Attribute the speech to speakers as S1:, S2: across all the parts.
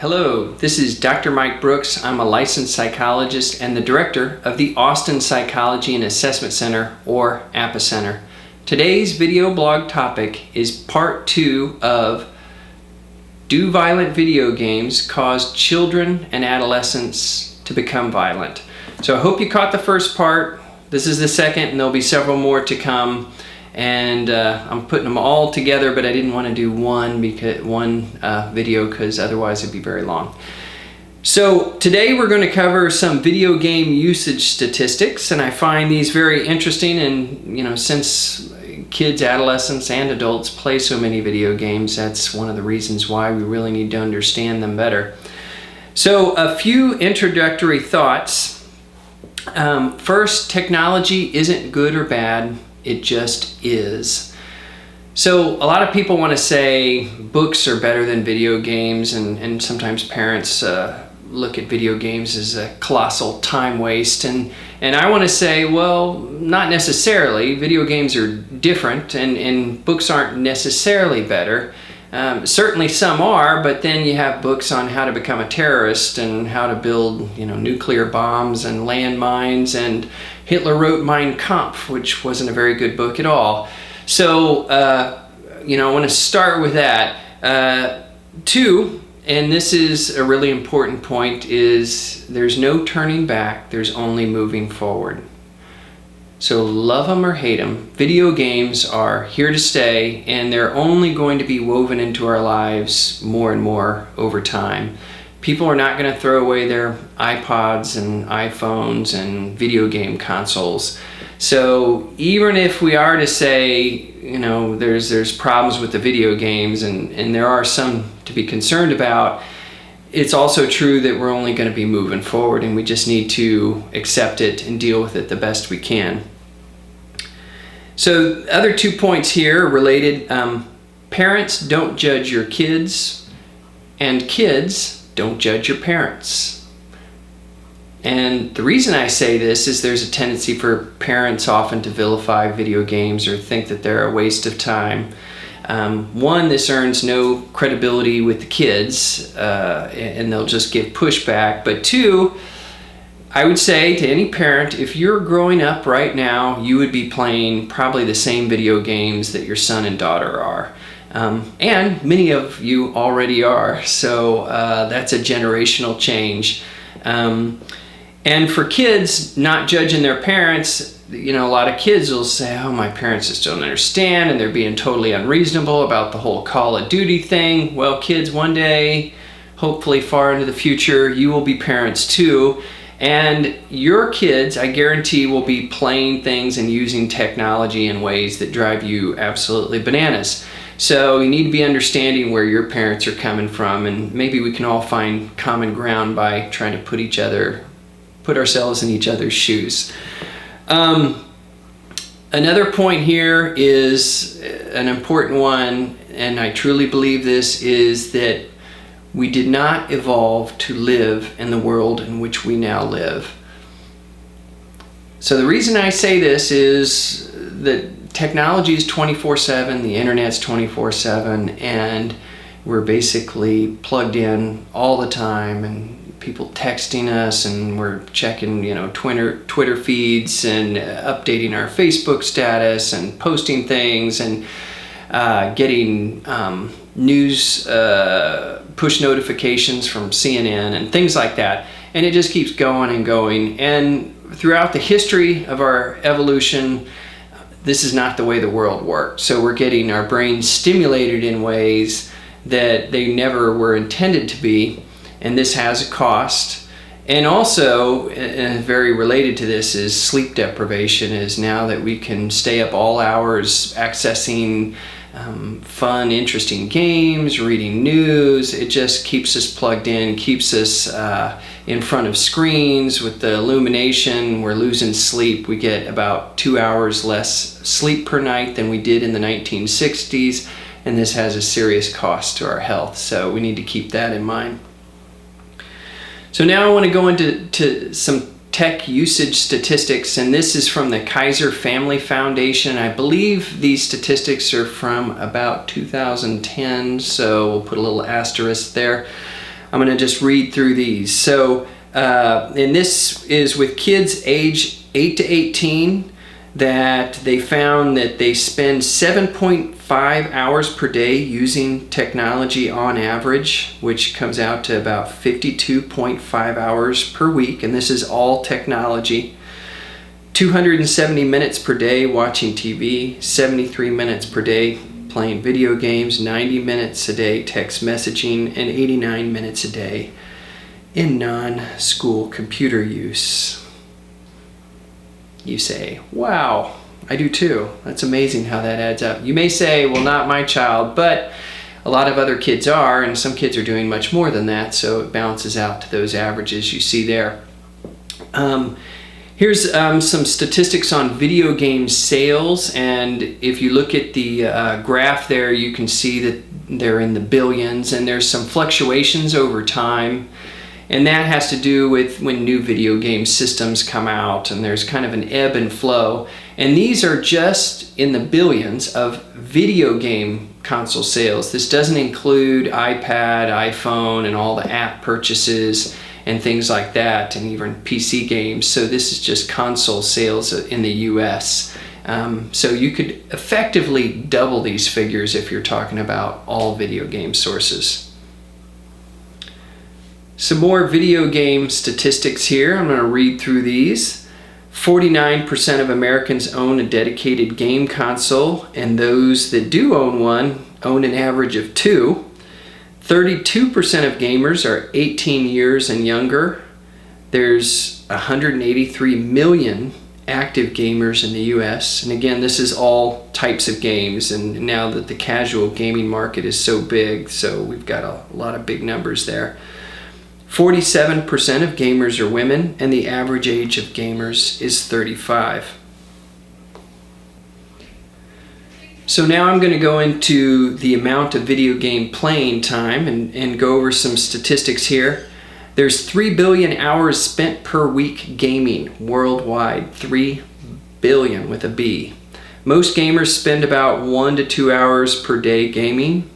S1: Hello, this is Dr. Mike Brooks. I'm a licensed psychologist and the director of the Austin Psychology and Assessment Center, or ApaCenter. Today's video blog topic is part 2 of Do Violent Video Games Cause Children and Adolescents to Become Violent? So I hope you caught the first part. This is the second, and there'll be several more to come. And I'm putting them all together, but I didn't want to do one video because otherwise it'd be very long. So today we're going to cover some video game usage statistics, and I find these very interesting. And since kids, adolescents, and adults play so many video games, that's one of the reasons why we really need to understand them better. So a few introductory thoughts. First, technology isn't good or bad. It just is. So a lot of people want to say books are better than video games, and sometimes parents look at video games as a colossal time waste. And I want to say, well, not necessarily. Video games are different, and books aren't necessarily better. Certainly some are, but then you have books on how to become a terrorist and how to build, nuclear bombs and landmines, and Hitler wrote Mein Kampf, which wasn't a very good book at all. So, I want to start with that. 2, and this is a really important point, is there's no turning back, there's only moving forward. So love them or hate them, video games are here to stay, and they're only going to be woven into our lives more and more over time. People are not going to throw away their iPods and iPhones and video game consoles. So even if we are to say, there's problems with the video games, and there are some to be concerned about, it's also true that we're only going to be moving forward, and we just need to accept it and deal with it the best we can. So other 2 points here are related. Parents, don't judge your kids, and kids, don't judge your parents. And the reason I say this is there's a tendency for parents often to vilify video games or think that they're a waste of time. One, this earns no credibility with the kids, and they'll just give pushback. But 2, I would say to any parent, if you're growing up right now, you would be playing probably the same video games that your son and daughter are. And many of you already are, so that's a generational change. And for kids not judging their parents, a lot of kids will say, oh, my parents just don't understand, and they're being totally unreasonable about the whole Call of Duty thing. Well, kids, one day, hopefully far into the future, you will be parents too. And your kids, I guarantee, will be playing things and using technology in ways that drive you absolutely bananas. So you need to be understanding where your parents are coming from, and maybe we can all find common ground by trying to put ourselves in each other's shoes. Another point here is an important one, and I truly believe this, is that we did not evolve to live in the world in which we now live. So the reason I say this is that technology is 24/7, the internet's 24/7, and we're basically plugged in all the time, and people texting us, and we're checking, Twitter feeds, and updating our Facebook status, and posting things, and getting news push notifications from CNN and things like that. And it just keeps going and going. And throughout the history of our evolution, this is not the way the world worked. So we're getting our brains stimulated in ways that they never were intended to be, and this has a cost. And also, and very related to this, is sleep deprivation. Is now that we can stay up all hours accessing fun, interesting games, reading news. It just keeps us plugged in, keeps us in front of screens. With the illumination, we're losing sleep. We get about 2 hours less sleep per night than we did in the 1960s, and this has a serious cost to our health, so we need to keep that in mind. So now I want to go into some tech usage statistics, and this is from the Kaiser Family Foundation. I believe these statistics are from about 2010, so we'll put a little asterisk there. I'm going to just read through these. So, and this is with kids age 8 to 18, that they found that they spend 7.5 hours per day using technology on average, which comes out to about 52.5 hours per week, and this is all technology. 270 minutes per day watching TV, 73 minutes per day playing video games, 90 minutes a day text messaging, and 89 minutes a day in non-school computer use. You say, wow, I do too. That's amazing how that adds up. You may say, well, not my child, but a lot of other kids are, and some kids are doing much more than that, so it balances out to those averages you see there. Here's some statistics on video game sales, and if you look at the graph there, you can see that they're in the billions, and there's some fluctuations over time. And that has to do with when new video game systems come out, and there's kind of an ebb and flow. And these are just in the billions of video game console sales. This doesn't include iPad, iPhone, and all the app purchases and things like that, and even PC games. So this is just console sales in the US. So you could effectively double these figures if you're talking about all video game sources. Some more video game statistics here. I'm going to read through these. 49% of Americans own a dedicated game console, and those that do own one own an average of 2. 32% of gamers are 18 years and younger. There's 183 million active gamers in the US. And again, this is all types of games, and now that the casual gaming market is so big, so we've got a lot of big numbers there. 47% of gamers are women, and the average age of gamers is 35. So now I'm going to go into the amount of video game playing time and go over some statistics here. There's 3 billion hours spent per week gaming worldwide. 3 billion with a B. Most gamers spend about 1 to 2 hours per day gaming.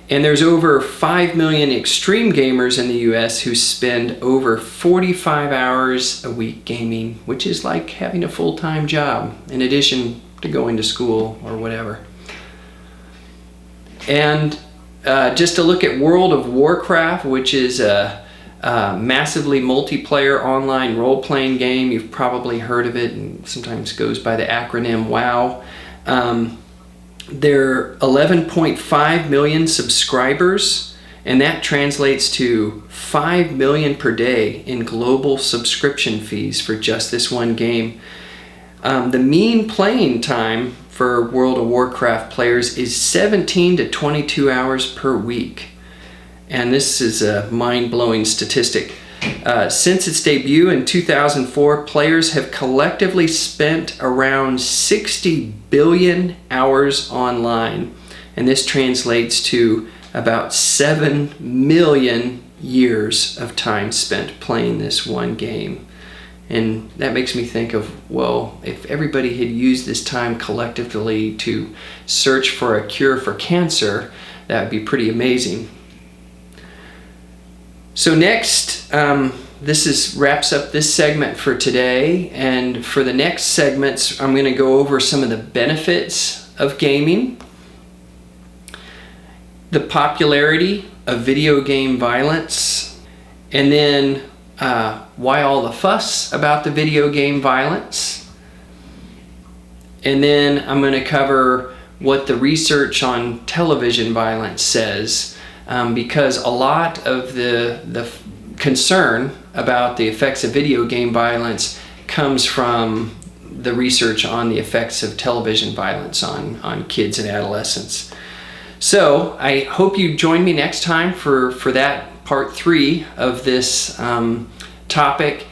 S1: And there's over 5 million extreme gamers in the US who spend over 45 hours a week gaming, which is like having a full-time job in addition to going to school or whatever. And just to look at World of Warcraft, which is a massively multiplayer online role-playing game. You've probably heard of it, and sometimes goes by the acronym WoW. There are 11.5 million subscribers, and that translates to 5 million per day in global subscription fees for just this one game. The mean playing time for World of Warcraft players is 17 to 22 hours per week. And this is a mind-blowing statistic. Since its debut in 2004, players have collectively spent around 60 billion hours online, and this translates to about 7 million years of time spent playing this one game. And that makes me think of, well, if everybody had used this time collectively to search for a cure for cancer, that would be pretty amazing. So next, this wraps up this segment for today, and for the next segments I'm going to go over some of the benefits of gaming, the popularity of video game violence, and then why all the fuss about the video game violence, and then I'm going to cover what the research on television violence says. Because a lot of the concern about the effects of video game violence comes from the research on the effects of television violence on kids and adolescents. So I hope you join me next time for that part 3 of this topic.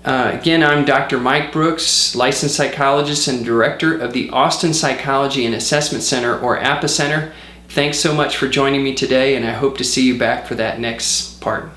S1: Again, I'm Dr. Mike Brooks, licensed psychologist and director of the Austin Psychology and Assessment Center, or ApaCenter. Thanks so much for joining me today, and I hope to see you back for that next part.